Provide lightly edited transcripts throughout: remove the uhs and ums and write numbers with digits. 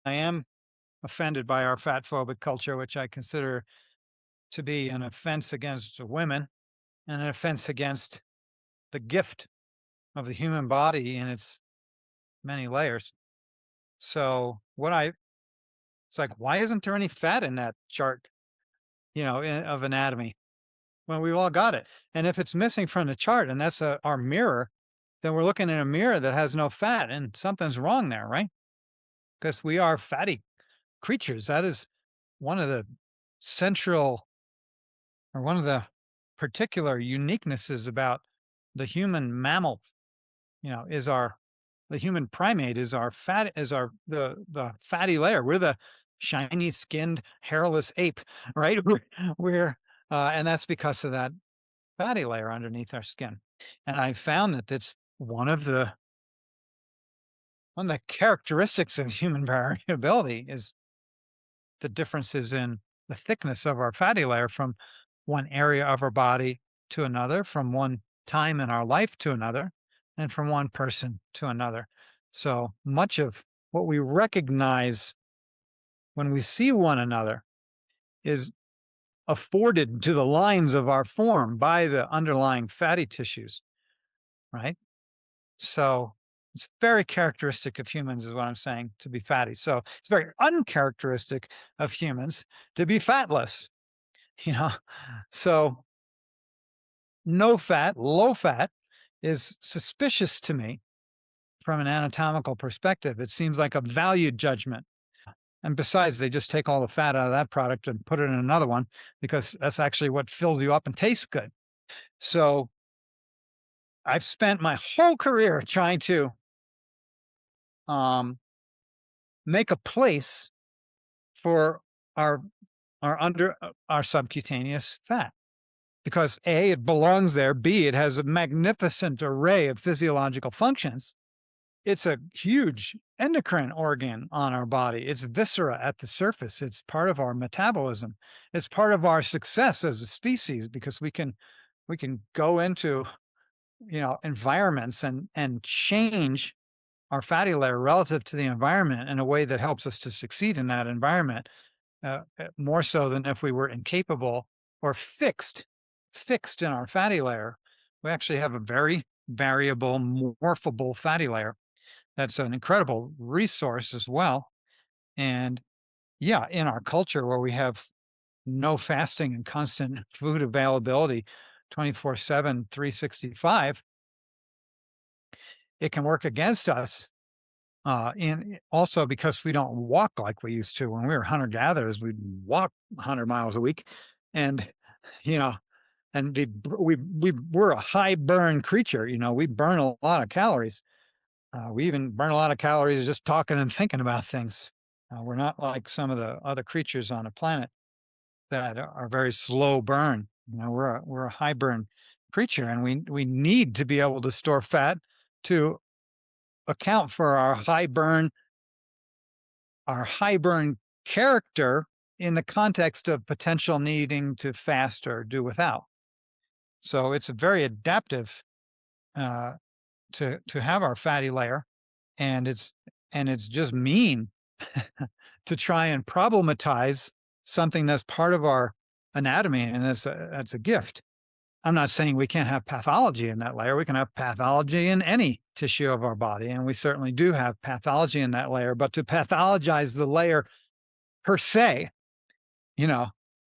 I am offended by our fat phobic culture, which I consider to be an offense against women and an offense against the gift of the human body in its many layers. So it's like, why isn't there any fat in that chart, of anatomy? Well, we've all got it. And if it's missing from the chart and that's our mirror, then we're looking in a mirror that has no fat and something's wrong there, right? Because we are fatty creatures. That is one of the central or one of the particular uniquenesses about the human mammal, is the human primate is our fat is our the fatty layer. We're the shiny skinned hairless ape, right? And that's because of that fatty layer underneath our skin. And I found that that's one of the characteristics of human variability is the differences in the thickness of our fatty layer from one area of our body to another, from one time in our life to another, and from one person to another. So much of what we recognize when we see one another is afforded to the lines of our form by the underlying fatty tissues, right? So it's very characteristic of humans, is what I'm saying, to be fatty. So it's very uncharacteristic of humans to be fatless, you know. So no fat, low fat is suspicious to me from an anatomical perspective. It seems like a value judgment. And besides, they just take all the fat out of that product and put it in another one because that's actually what fills you up and tastes good. So I've spent my whole career trying to um, make a place for our our subcutaneous fat because A, it belongs there, B, it has a magnificent array of physiological functions. It's a huge endocrine organ on our body. It's viscera at the surface. It's part of our metabolism. It's part of our success as a species because we can go into, environments and change our fatty layer relative to the environment in a way that helps us to succeed in that environment, more so than if we were incapable or fixed in our fatty layer. We actually have a very variable, morphable fatty layer. That's an incredible resource as well. And yeah, in our culture where we have no fasting and constant food availability 24/7, 365, it can work against us. And also because we don't walk like we used to. When we were hunter gatherers, we'd walk 100 miles a week. And, you know, and we're a high burn creature. We burn a lot of calories. We even burn a lot of calories just talking and thinking about things. We're not like some of the other creatures on the planet that are very slow burn. We're a high burn creature, and we need to be able to store fat to account for our high burn character in the context of potential needing to fast or do without. So it's a very adaptive uh, to have our fatty layer, and it's just mean to try and problematize something that's part of our anatomy, and that's a gift. I'm not saying we can't have pathology in that layer. We can have pathology in any tissue of our body, and we certainly do have pathology in that layer. But to pathologize the layer per se, you know,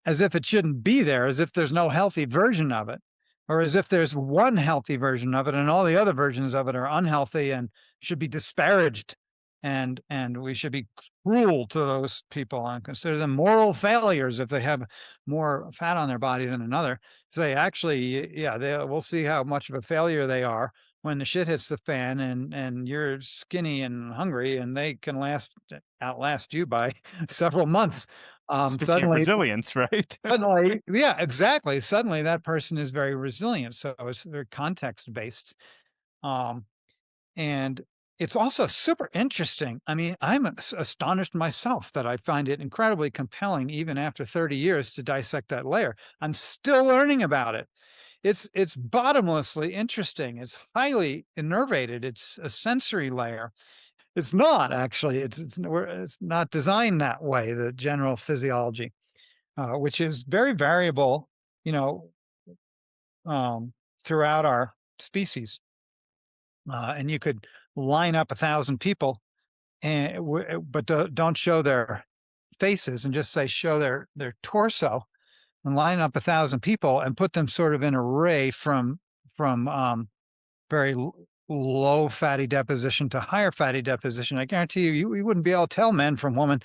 as if it shouldn't be there, as if there's no healthy version of it, or as if there's one healthy version of it and all the other versions of it are unhealthy and should be disparaged. And we should be cruel to those people and consider them moral failures if they have more fat on their body than another. Say, actually, yeah, we'll see how much of a failure they are when the shit hits the fan and you're skinny and hungry and they can outlast you by several months. Speaking of Suddenly resilience, right? Suddenly yeah, exactly. Suddenly that person is very resilient, so it's very context based. Um, and it's also super interesting. I mean, I'm astonished myself that I find it incredibly compelling even after 30 years to dissect that layer. I'm still learning about it. It's bottomlessly interesting. It's highly innervated. It's a sensory layer. It's not actually. It's not designed that way, the general physiology, which is very variable, you know, throughout our species. And you could line up 1,000 people and but don't show their faces and just say show their torso and line up 1,000 people and put them sort of in array from very low fatty deposition to higher fatty deposition. I guarantee you wouldn't be able to tell men from women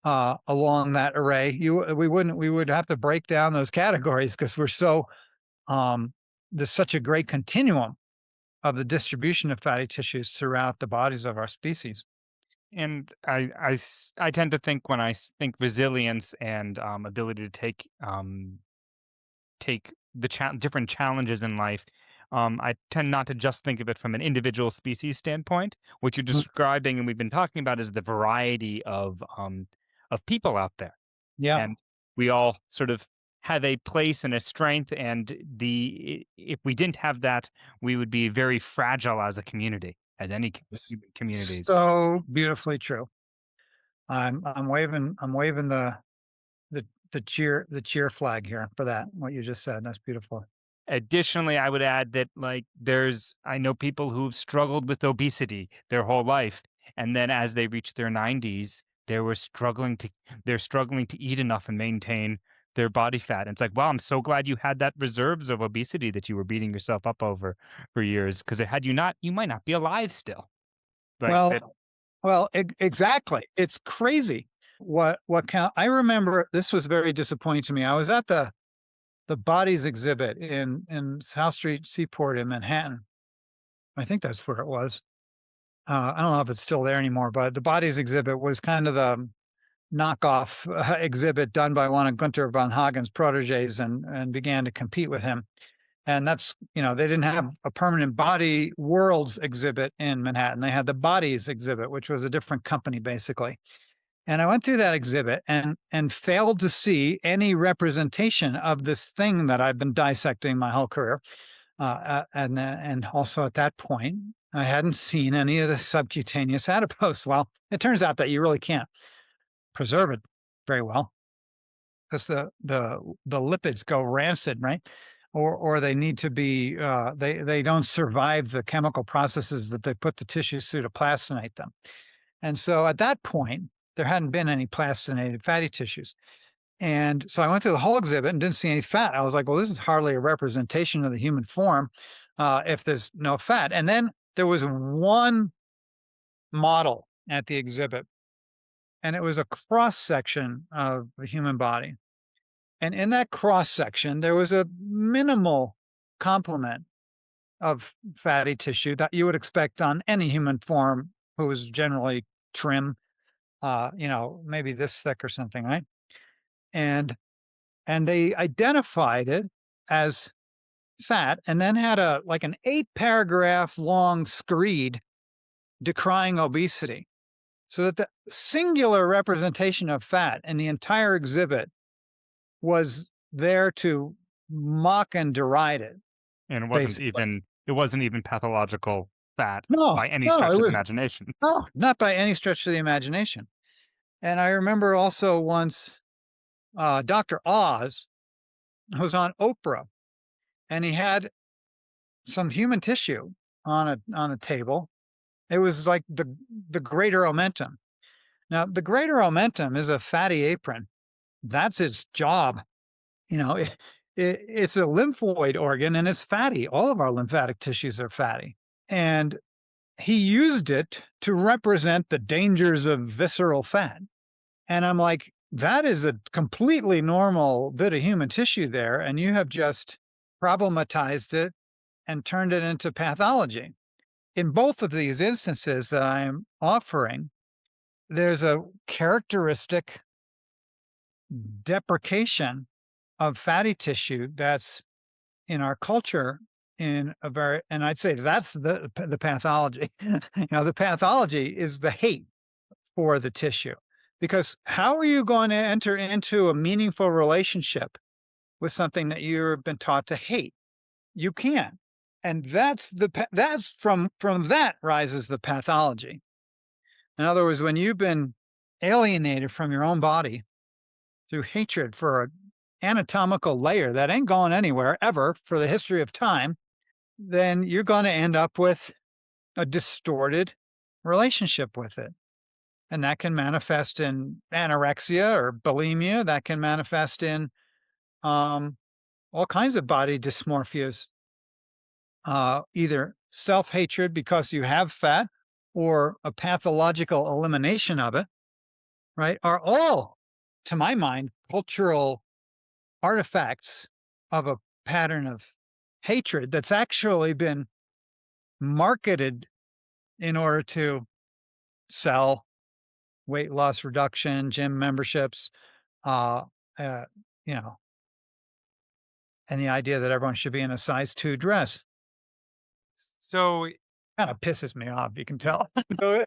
along that array. We would have to break down those categories because we're so there's such a great continuum of the distribution of fatty tissues throughout the bodies of our species. And I tend to think when think resilience and ability to take the different challenges in life. I tend not to just think of it from an individual species standpoint. What you're Mm. describing, and we've been talking about, is the variety of people out there, Yeah. and we all sort of have a place and a strength. And if we didn't have that, we would be very fragile as a community, as any S- human communities. So beautifully true. I'm waving the cheer flag here for that. What you just said. That's beautiful. Additionally, I would add that, like, I know people who've struggled with obesity their whole life, and then as they reach their 90s, they're struggling to eat enough and maintain their body fat. And it's like, wow, I'm so glad you had that reserves of obesity that you were beating yourself up over for years. Because had you not, you might not be alive still. Like that. Well, exactly. It's crazy. What count? I remember this was very disappointing to me. I was at the bodies exhibit in South Street Seaport in Manhattan. I think that's where it was. I don't know if it's still there anymore, but the bodies exhibit was kind of the knockoff exhibit done by one of Gunther von Hagen's proteges and began to compete with him. And that's, they didn't have a permanent body worlds exhibit in Manhattan. They had the bodies exhibit, which was a different company basically. And I went through that exhibit and failed to see any representation of this thing that I've been dissecting my whole career. And also at that point, I hadn't seen any of the subcutaneous adipose. Well, it turns out that you really can't preserve it very well because the lipids go rancid, right? Or they need to be they don't survive the chemical processes that they put the tissues through to plastinate them. And so at that point, there hadn't been any plastinated fatty tissues. And so I went through the whole exhibit and didn't see any fat. I was like, well, this is hardly a representation of the human form if there's no fat. And then there was one model at the exhibit, and it was a cross section of the human body. And in that cross section, there was a minimal complement of fatty tissue that you would expect on any human form who was generally trim, maybe this thick or something, right? And they identified it as fat and then had a like an 8 paragraph long screed decrying obesity. So that the singular representation of fat in the entire exhibit was there to mock and deride it, And basically. it wasn't even pathological fat No, by any no, it stretch of the was imagination. no, not by any stretch of the imagination. And I remember also once Dr. Oz was on Oprah and he had some human tissue on a table. It was like the greater omentum. Now, the greater omentum is a fatty apron. That's its job. You know, it's a lymphoid organ and it's fatty. All of our lymphatic tissues are fatty. And he used it to represent the dangers of visceral fat. And I'm like, that is a completely normal bit of human tissue there. And you have just problematized it and turned it into pathology. In both of these instances that I am offering, there's a characteristic deprecation of fatty tissue that's in our culture in a very, and I'd say that's the pathology. The pathology is the hate for the tissue. Because how are you going to enter into a meaningful relationship with something that you've been taught to hate? You can't. And that's from that rises the pathology. In other words, when you've been alienated from your own body through hatred for an anatomical layer that ain't going anywhere ever for the history of time, then you're going to end up with a distorted relationship with it. And that can manifest in anorexia or bulimia. That can manifest in um, all kinds of body dysmorphias, either self hatred because you have fat or a pathological elimination of it, right? Are all, to my mind, cultural artifacts of a pattern of hatred that's actually been marketed in order to sell weight loss reduction, gym memberships, uh, uh, you know, and the idea that everyone should be in a size 2 dress So kind of pisses me off, you can tell. So